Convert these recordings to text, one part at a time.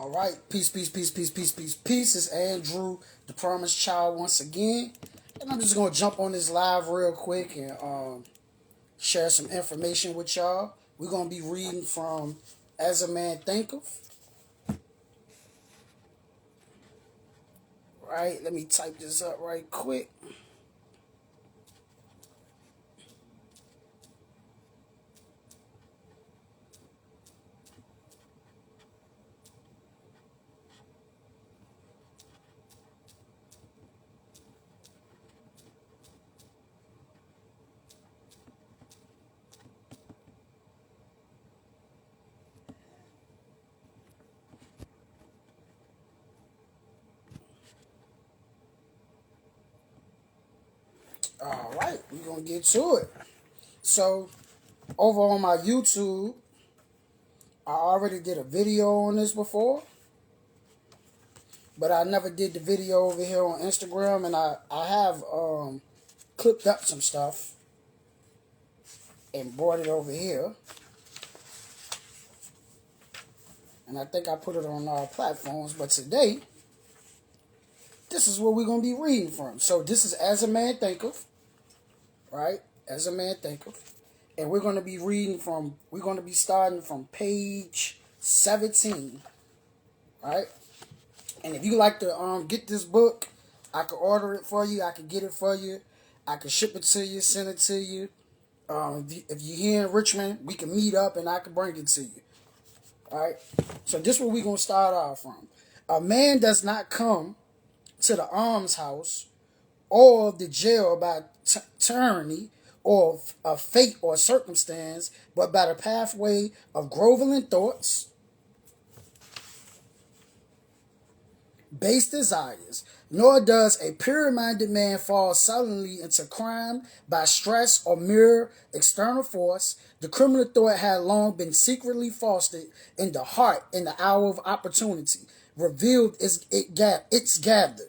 All right, peace, peace, peace, peace, peace, peace, peace. It's Andrew, the Promised Child, once again, and I'm just gonna jump on this live real quick and share some information with y'all. We're gonna be reading from As a Man Thinketh. Right, let me type this up right quick. All right, we're gonna get to it. So, over on my YouTube, I already did a video on this before, but I never did the video over here on Instagram, and I have clipped up some stuff and brought it over here. And I think I put it on all platforms, but today, this is what we're going to be reading from. So this is As a Man Thinketh, right? As a Man Thinketh. And we're going to be starting from page 17, right? And if you like to get this book, I can order it for you. I can get it for you. I can ship it to you, send it to you. If you're here in Richmond, we can meet up and I can bring it to you. All right? So this is where we're going to start off from. A man does not come to the almshouse or the jail by tyranny or a fate or circumstance, but by the pathway of groveling thoughts, base desires, nor does a pure-minded man fall suddenly into crime by stress or mere external force. The criminal thought had long been secretly fostered in the heart in the hour of opportunity, revealed its gathered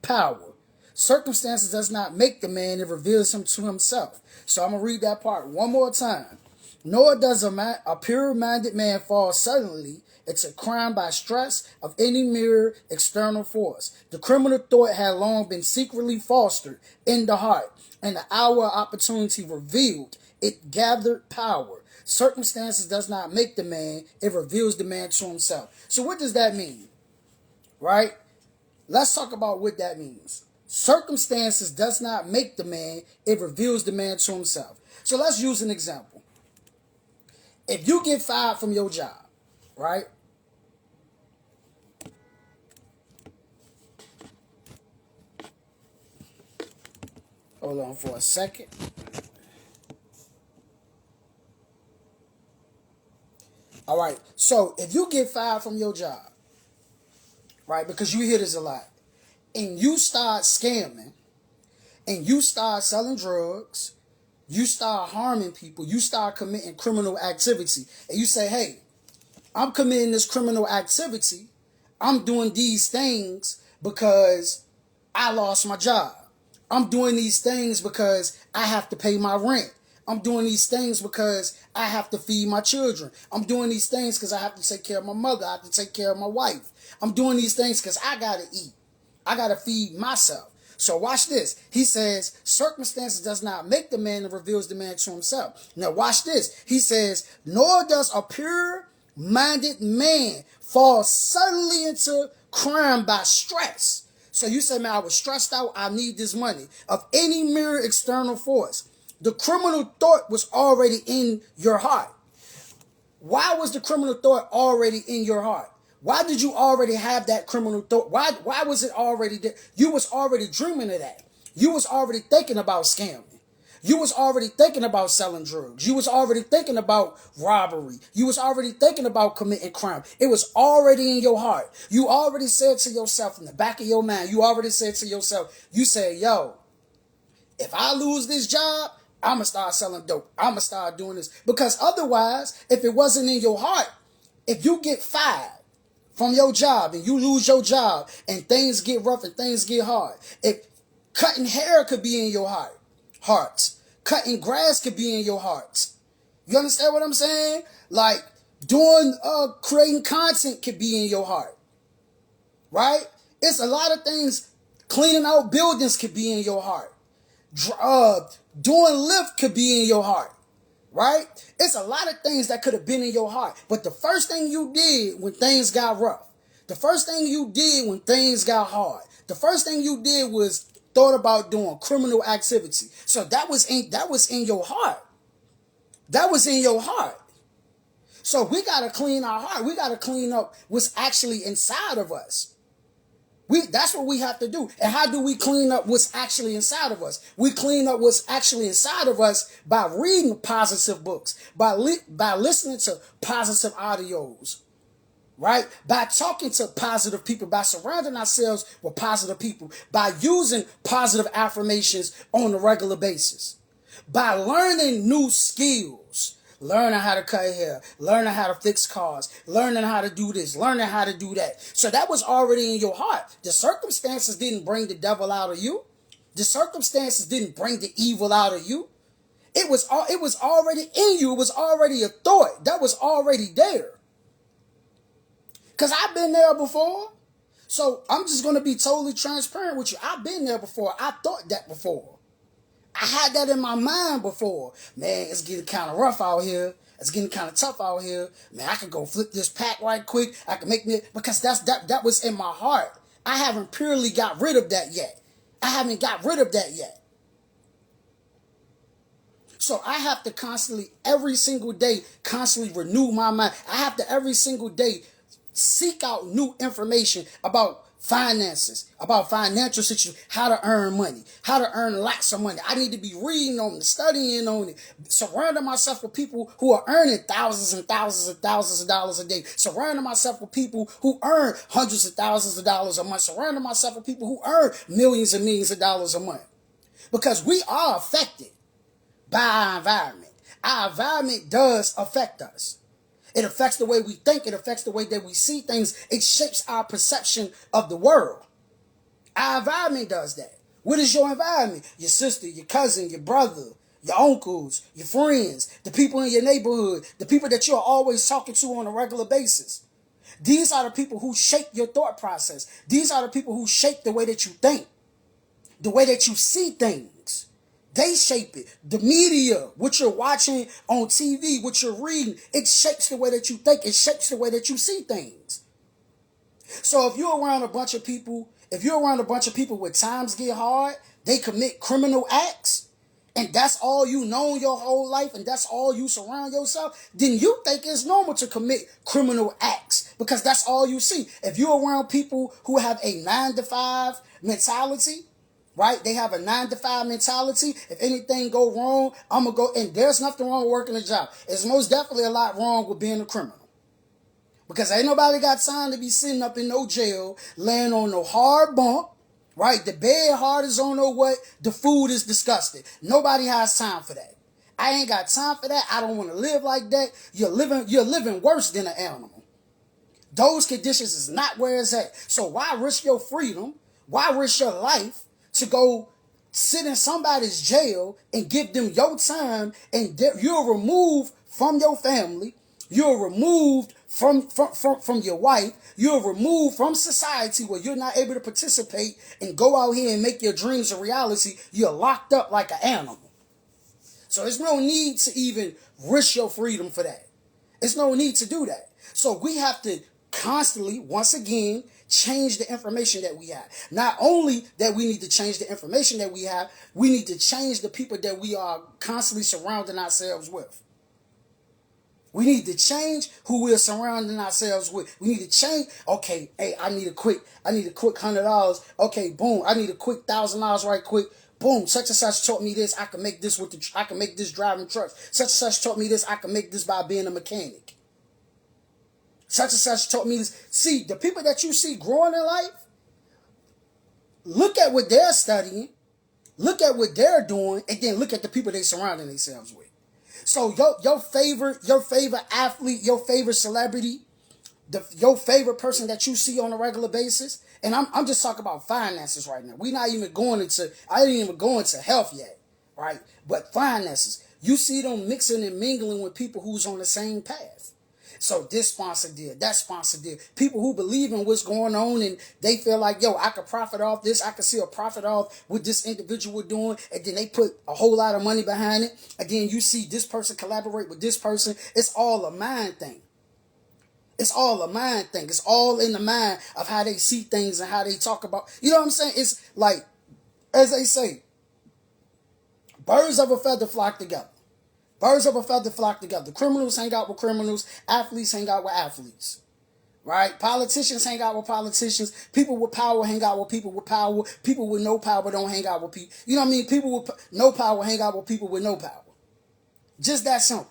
power. Circumstances does not make the man, it reveals him to himself. So I'm going to read that part one more time. Nor does a pure-minded man fall suddenly into crime by stress of any mere external force. The criminal thought had long been secretly fostered in the heart, and the hour of opportunity revealed it gathered power. Circumstances does not make the man, it reveals the man to himself. So what does that mean? Right? Let's talk about what that means. Circumstances does not make the man, it reveals the man to himself. So let's use an example. If you get fired from your job, right? Hold on for a second. All right. So if you get fired from your job, right, because you hear this a lot, and you start scamming, and you start selling drugs, you start harming people, you start committing criminal activity, and you say, hey, I'm committing this criminal activity, I'm doing these things because I lost my job. I'm doing these things because I have to pay my rent. I'm doing these things because I have to feed my children. I'm doing these things because I have to take care of my mother. I have to take care of my wife. I'm doing these things because I got to eat. I got to feed myself. So watch this. He says, circumstances does not make the man, it reveals the man to himself. Now watch this. He says, nor does a pure-minded man fall suddenly into crime by stress. So you say, man, I was stressed out. I need this money. Of any mere external force. The criminal thought was already in your heart. Why was the criminal thought already in your heart? Why did you already have that criminal thought? Why was it already there? You was already dreaming of that. You was already thinking about scamming. You was already thinking about selling drugs. You was already thinking about robbery. You was already thinking about committing crime. It was already in your heart. You already said to yourself in the back of your mind, you already said to yourself, you said, yo, if I lose this job, I'm going to start selling dope. I'm going to start doing this. Because otherwise, if it wasn't in your heart, if you get fired from your job and you lose your job and things get rough and things get hard, if cutting hair could be in your heart, cutting grass could be in your heart. You understand what I'm saying? Like, Doing creating content could be in your heart, right? It's a lot of things. Cleaning out buildings could be in your heart. Doing lift could be in your heart, right? It's a lot of things that could have been in your heart. But the first thing you did when things got rough, the first thing you did when things got hard, the first thing you did was thought about doing criminal activity. So that was in your heart. That was in your heart. So we got to clean our heart. We got to clean up what's actually inside of us. That's what we have to do. And how do we clean up what's actually inside of us? We clean up what's actually inside of us by reading positive books, by listening to positive audios, right? By talking to positive people, by surrounding ourselves with positive people, by using positive affirmations on a regular basis, by learning new skills. Learning how to cut hair, learning how to fix cars, learning how to do this, learning how to do that. So that was already in your heart. The circumstances didn't bring the devil out of you. The circumstances didn't bring the evil out of you. It was already in you. It was already a thought. That was already there. Because I've been there before. So I'm just going to be totally transparent with you. I've been there before. I thought that before. I had that in my mind before. Man, it's getting kind of rough out here. It's getting kind of tough out here. Man, I could go flip this pack right quick. I can make me, because that was in my heart. I haven't purely got rid of that yet. I haven't got rid of that yet. So I have to constantly, every single day, constantly renew my mind. I have to every single day seek out new information about finances, about financial situations, how to earn money, how to earn lots of money. I need to be reading on it, studying on it, surrounding myself with people who are earning thousands and thousands and thousands of dollars a day, surrounding myself with people who earn hundreds of thousands of dollars a month, surrounding myself with people who earn millions and millions of dollars a month. Because we are affected by our environment. Our environment does affect us. It affects the way we think. It affects the way that we see things. It shapes our perception of the world. Our environment does that. What is your environment? Your sister, your cousin, your brother, your uncles, your friends, the people in your neighborhood, the people that you're always talking to on a regular basis. These are the people who shape your thought process. These are the people who shape the way that you think, the way that you see things. They shape it. The media, what you're watching on TV, what you're reading, it shapes the way that you think. It shapes the way that you see things. So if you're around a bunch of people, where times get hard, they commit criminal acts, and that's all you know your whole life, and that's all you surround yourself, then you think it's normal to commit criminal acts because that's all you see. If you're around people who have a 9-to-5 mentality, right? They have a 9-to-5 mentality. If anything go wrong, I'm going to go. And there's nothing wrong with working a job. There's most definitely a lot wrong with being a criminal. Because ain't nobody got time to be sitting up in no jail, laying on no hard bunk, right? The bed hard as on know what. The food is disgusting. Nobody has time for that. I ain't got time for that. I don't want to live like that. You're living worse than an animal. Those conditions is not where it's at. So why risk your freedom? Why risk your life to go sit in somebody's jail and give them your time, and you're removed from your family, you're removed from your wife, you're removed from society where you're not able to participate and go out here and make your dreams a reality. You're locked up like an animal. So there's no need to even risk your freedom for that. There's no need to do that. So we have to constantly, once again, change the information that we have. Not only that we need to change the information that we have, we need to change the people that we are constantly surrounding ourselves with. We need to change who we're surrounding ourselves with. We need to change. Okay, hey, I need a quick $100. Okay, boom, I need a quick $1,000 right quick. Boom, such and such taught me this. I can make this I can make this driving trucks. Such and such taught me this. I can make this by being a mechanic. Such and such taught me this. See, the people that you see growing in life, look at what they're studying, look at what they're doing, and then look at the people they're surrounding themselves with. So your favorite athlete, your favorite celebrity, your favorite person that you see on a regular basis, and I'm just talking about finances right now. I didn't even go into health yet, right? But finances, you see them mixing and mingling with people who's on the same path. So this sponsor deal, that sponsor deal. People who believe in what's going on and they feel like, yo, I could profit off this. I could see a profit off what this individual doing. And then they put a whole lot of money behind it. Again, you see this person collaborate with this person. It's all a mind thing. It's all a mind thing. It's all in the mind of how they see things and how they talk about. You know what I'm saying? It's like, as they say, birds of a feather flock together. Birds of a feather flock together. Criminals hang out with criminals. Athletes hang out with athletes. Right? Politicians hang out with politicians. People with power hang out with people with power. People with no power don't hang out with people. You know what I mean? People with no power hang out with people with no power. Just that simple.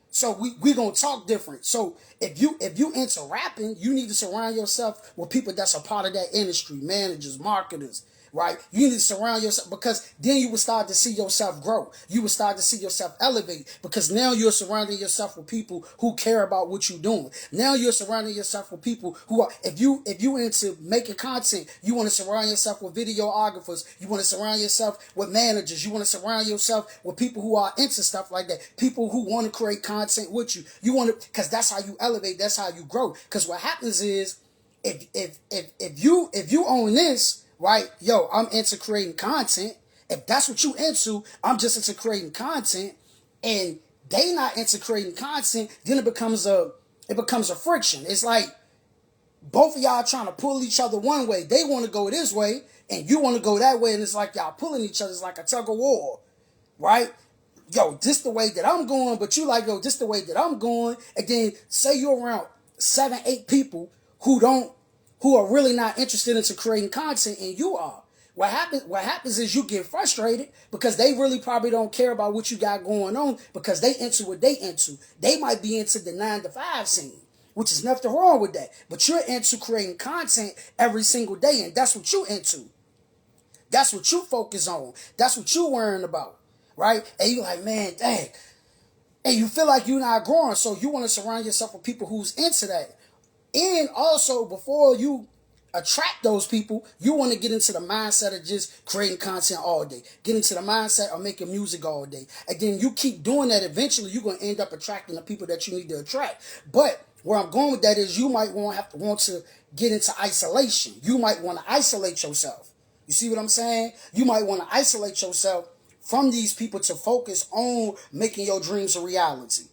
So we gonna talk different. So if you into rapping, you need to surround yourself with people that's a part of that industry, managers, marketers, right? You need to surround yourself because then you will start to see yourself grow. You will start to see yourself elevate because now you're surrounding yourself with people who care about what you're doing. Now you're surrounding yourself with people who are, if you into making content, you want to surround yourself with videographers. You want to surround yourself with managers. You want to surround yourself with people who are into stuff like that. People who want to create content with you. You want to, because that's how you elevate. That's how you grow. Because what happens is, if you own this, right? Yo, I'm into creating content. If that's what you into, I'm just into creating content, and they not into creating content. Then it becomes a friction. It's like both of y'all trying to pull each other one way. They want to go this way, and you want to go that way, and it's like y'all pulling each other. It's like a tug of war, right? Yo, this the way that I'm going, but you like, yo, this the way that I'm going, and then say you're around 7, 8 people who are really not interested into creating content, and you are. What happens is you get frustrated because they really probably don't care about what you got going on because they into what they into. They might be into the 9 to 5 scene, which is nothing wrong with that. But you're into creating content every single day, and that's what you into. That's what you focus on. That's what you worrying about, right? And you like, man, dang. And you feel like you're not growing, so you want to surround yourself with people who's into that. And also, before you attract those people, you want to get into the mindset of just creating content all day. Get into the mindset of making music all day. And then you keep doing that, eventually you're going to end up attracting the people that you need to attract. But where I'm going with that is you might want to get into isolation. You might want to isolate yourself. You see what I'm saying? You might want to isolate yourself from these people to focus on making your dreams a reality.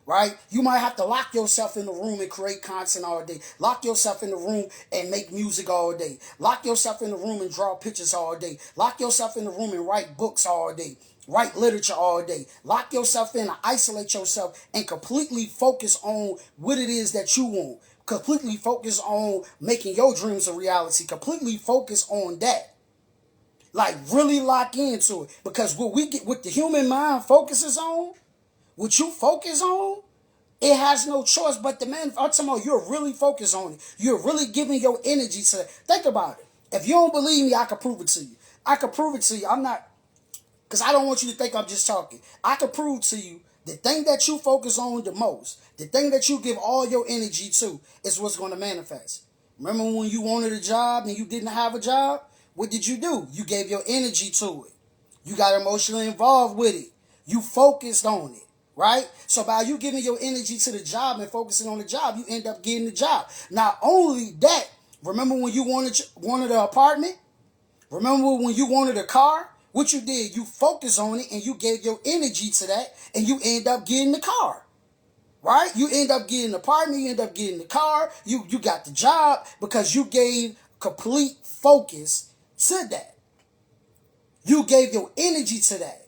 Right? You might have to lock yourself in the room and create content all day. Lock yourself in the room and make music all day. Lock yourself in the room and draw pictures all day. Lock yourself in the room and write books all day. Write literature all day. Lock yourself in and isolate yourself and completely focus on what it is that you want. Completely focus on making your dreams a reality. Completely focus on that. Like really lock into it. Because what the human mind focuses on, what you focus on, it has no choice but the man. I'm talking about you're really focused on it. You're really giving your energy to it. Think about it. If you don't believe me, I can prove it to you. I can prove it to you. I'm not, because I don't want you to think I'm just talking. I can prove to you the thing that you focus on the most, the thing that you give all your energy to, is what's going to manifest. Remember when you wanted a job and you didn't have a job? What did you do? You gave your energy to it. You got emotionally involved with it. You focused on it. Right? So by you giving your energy to the job and focusing on the job, you end up getting the job. Not only that, remember when you wanted an apartment? Remember when you wanted a car? What you did, you focused on it and you gave your energy to that and you end up getting the car. Right? You end up getting the apartment, you end up getting the car, you got the job because you gave complete focus to that. You gave your energy to that.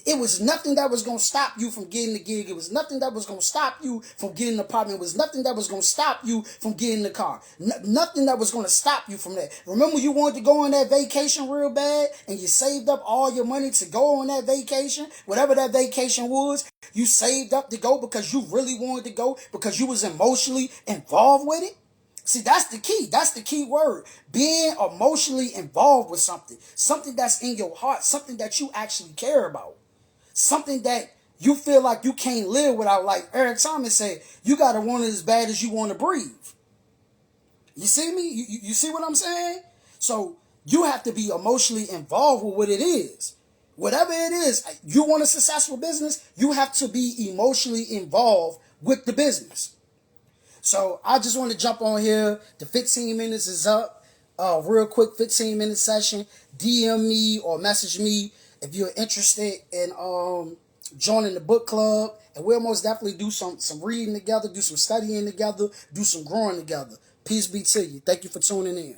It was nothing that was going to stop you from getting the gig. It was nothing that was going to stop you from getting the apartment. It was nothing that was going to stop you from getting the car. Nothing that was going to stop you from that. Remember you wanted to go on that vacation real bad and you saved up all your money to go on that vacation? Whatever that vacation was, you saved up to go because you really wanted to go because you was emotionally involved with it? See, that's the key. That's the key word. Being emotionally involved with something. Something that's in your heart. Something that you actually care about. Something that you feel like you can't live without. Like Eric Thomas said, you got to want it as bad as you want to breathe. You see me? You see what I'm saying? So you have to be emotionally involved with what it is. Whatever it is, you want a successful business, you have to be emotionally involved with the business. So I just want to jump on here. The 15 minutes is up. Real quick 15-minute session. DM me or message me if you're interested in joining the book club. And we'll most definitely do some reading together, do some studying together, do some growing together. Peace be to you. Thank you for tuning in.